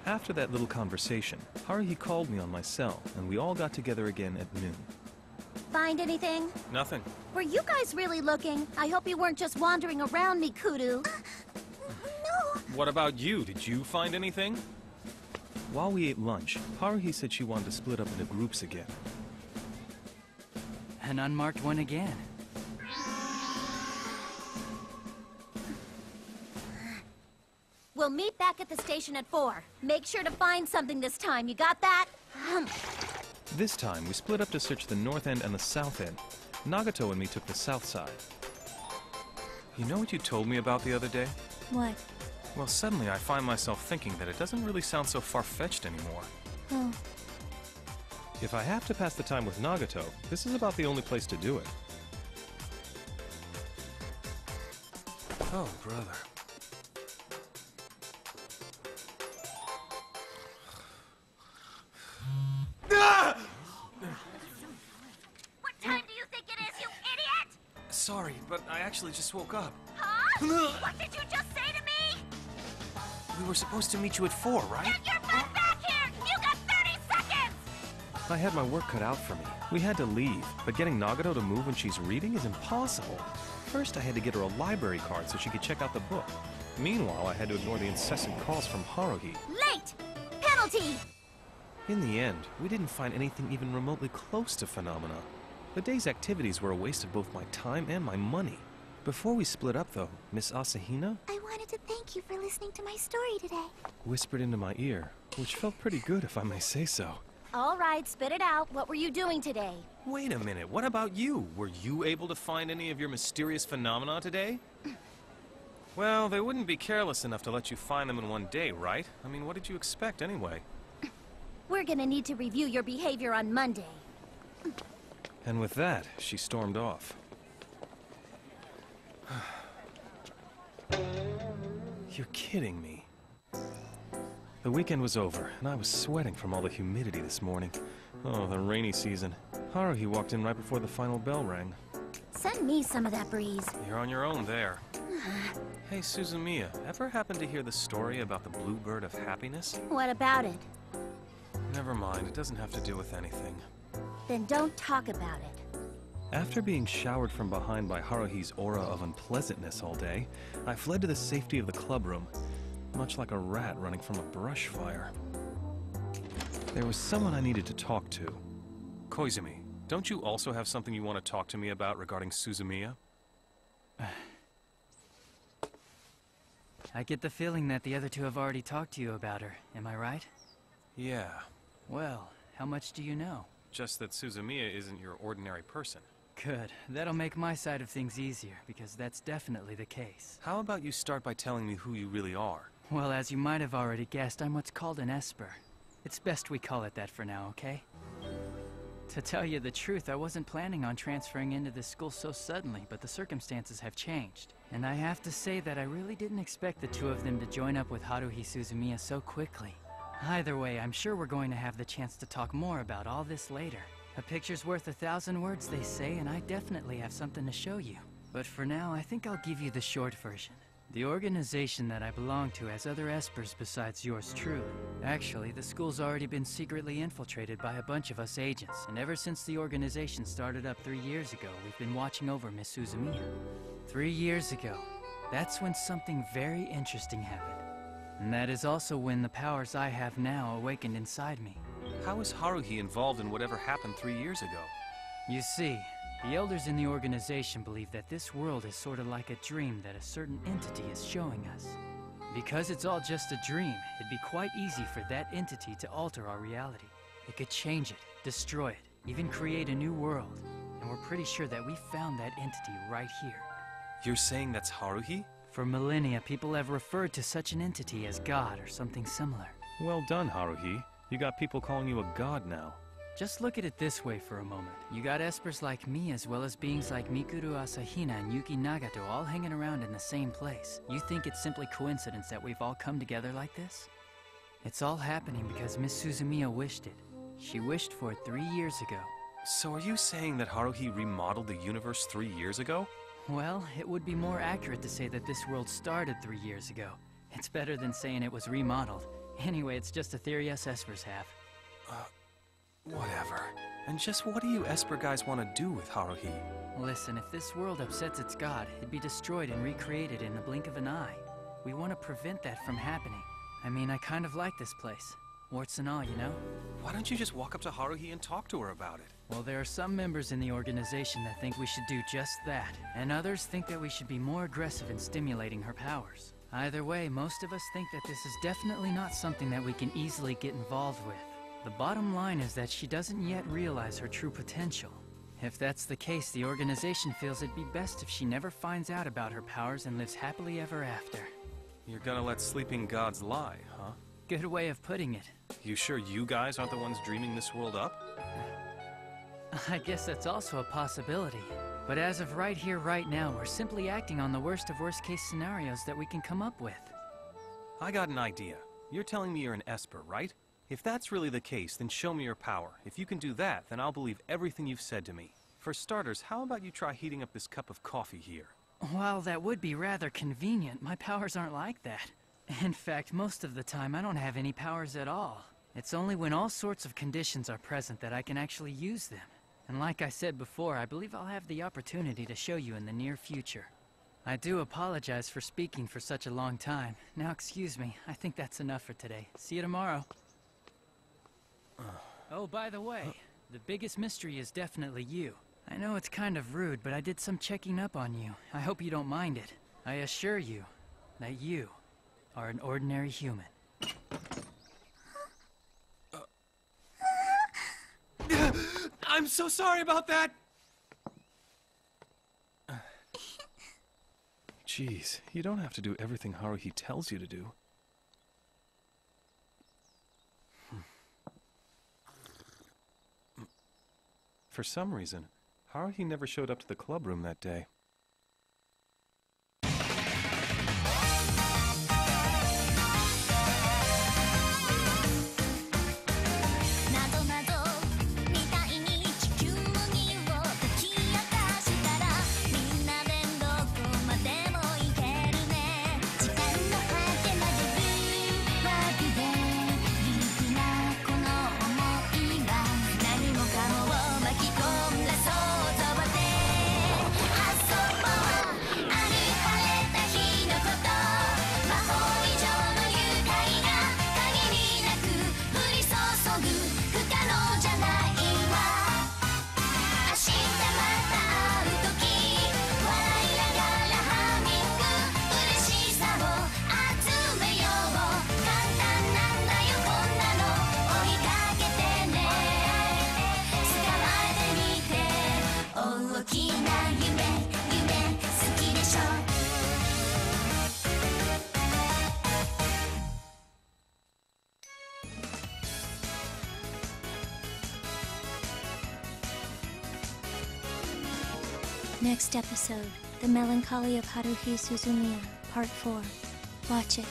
After that little conversation, Haruhi called me on my cell, and we all got together again at noon. Find anything? Nothing. Were you guys really looking? I hope you weren't just wandering around, Mikudu. No. What about you? Did you find anything? While we ate lunch, Haruhi said she wanted to split up into groups again. An unmarked one again. We'll meet back at the station at 4. Make sure to find something this time. You got that? This time, we split up to search the north end and the south end. Nagato and me took the south side. You know what you told me about the other day? What? Well, suddenly I find myself thinking that it doesn't really sound so far-fetched anymore. Oh. If I have to pass the time with Nagato, this is about the only place to do it. Oh, brother. What time do you think it is, you idiot? Sorry, but I actually just woke up. Huh? What did you just say to me? We were supposed to meet you at 4, right? Get your butt back here! You got 30 seconds! I had my work cut out for me. We had to leave, but getting Nagato to move when she's reading is impossible. First, I had to get her a library card so she could check out the book. Meanwhile, I had to ignore the incessant calls from Haruhi. Late! Penalty! In the end, we didn't find anything even remotely close to Phenomena. The day's activities were a waste of both my time and my money. Before we split up, though, Miss Asahina I wanted to thank you for listening to my story today. whispered into my ear, which felt pretty good if I may say so. All right, spit it out. What were you doing today? Wait a minute, what about you? Were you able to find any of your mysterious phenomena today? Well, they wouldn't be careless enough to let you find them in one day, right? I mean, what did you expect anyway? We're gonna need to review your behavior on Monday. And with that, she stormed off. You're kidding me. The weekend was over, and I was sweating from all the humidity this morning. Oh, the rainy season. Haruhi walked in right before the final bell rang. Send me some of that breeze. You're on your own there. Hey, Suzumiya, ever happen to hear the story about the Bluebird of Happiness? What about it? Never mind, it doesn't have to do with anything. Then don't talk about it. After being showered from behind by Haruhi's aura of unpleasantness all day, I fled to the safety of the club room, much like a rat running from a brush fire. There was someone I needed to talk to. Koizumi, don't you also have something you want to talk to me about regarding Suzumiya? I get the feeling that the other two have already talked to you about her. Am I right? Yeah, Well, how much do you know? just that Suzumiya isn't your ordinary person. Good. That'll make my side of things easier, because that's definitely the case. How about you start by telling me who you really are? Well, as you might have already guessed, I'm what's called an Esper. It's best we call it that for now, okay? To tell you the truth, I wasn't planning on transferring into this school so suddenly, but the circumstances have changed. And I have to say that I really didn't expect the two of them to join up with Haruhi Suzumiya so quickly. Either way, I'm sure we're going to have the chance to talk more about all this later. A picture's worth 1,000 words, they say, and I definitely have something to show you. But for now, I think I'll give you the short version. The organization that I belong to has other Espers besides yours truly. Actually, the school's already been secretly infiltrated by a bunch of us agents, and ever since the organization started up 3 years ago, we've been watching over Miss Suzumiya. 3 years ago, that's when something very interesting happened. And that is also when the powers I have now awakened inside me. How is Haruhi involved in whatever happened 3 years ago? You see, the elders in the organization believe that this world is sort of like a dream that a certain entity is showing us. Because it's all just a dream, it'd be quite easy for that entity to alter our reality. It could change it, destroy it, even create a new world. And we're pretty sure that we found that entity right here. You're saying that's Haruhi? For millennia, people have referred to such an entity as God or something similar. Well done, Haruhi. You got people calling you a god now. Just look at it this way for a moment. You got Espers like me as well as beings like Mikuru Asahina and Yuki Nagato all hanging around in the same place. You think it's simply coincidence that we've all come together like this? It's all happening because Miss Suzumiya wished it. She wished for it 3 years ago. So are you saying that Haruhi remodeled the universe 3 years ago? Well, it would be more accurate to say that this world started 3 years ago. It's better than saying it was remodeled. Anyway, it's just a theory us Espers have. Whatever. And just what do you Esper guys want to do with Haruhi? Listen, if this world upsets its god, it'd be destroyed and recreated in the blink of an eye. We want to prevent that from happening. I mean, I kind of like this place. Warts and all, you know? Why don't you just walk up to Haruhi and talk to her about it? Well, there are some members in the organization that think we should do just that, and others think that we should be more aggressive in stimulating her powers. Either way, most of us think that this is definitely not something that we can easily get involved with. The bottom line is that she doesn't yet realize her true potential. If that's the case, the organization feels it'd be best if she never finds out about her powers and lives happily ever after. You're gonna let sleeping gods lie, huh? Good way of putting it. You sure you guys aren't the ones dreaming this world up? I guess that's also a possibility. But as of right here, right now, we're simply acting on the worst of worst-case scenarios that we can come up with. I got an idea. You're telling me you're an Esper, right? If that's really the case, then show me your power. If you can do that, then I'll believe everything you've said to me. For starters, how about you try heating up this cup of coffee here? While that would be rather convenient, my powers aren't like that. In fact, most of the time I don't have any powers at all. It's only when all sorts of conditions are present that I can actually use them. And like I said before, I believe I'll have the opportunity to show you in the near future. I do apologize for speaking for such a long time. Now excuse me, I think that's enough for today. See you tomorrow. Oh, by the way, the biggest mystery is definitely you. I know it's kind of rude, but I did some checking up on you. I hope you don't mind it. I assure you that you are an ordinary human. I'm so sorry about that! Jeez, you don't have to do everything Haruhi tells you to do. For some reason, Haruhi never showed up to the club room that day. Next episode, The Melancholy of Haruhi Suzumiya, Part 4. Watch it.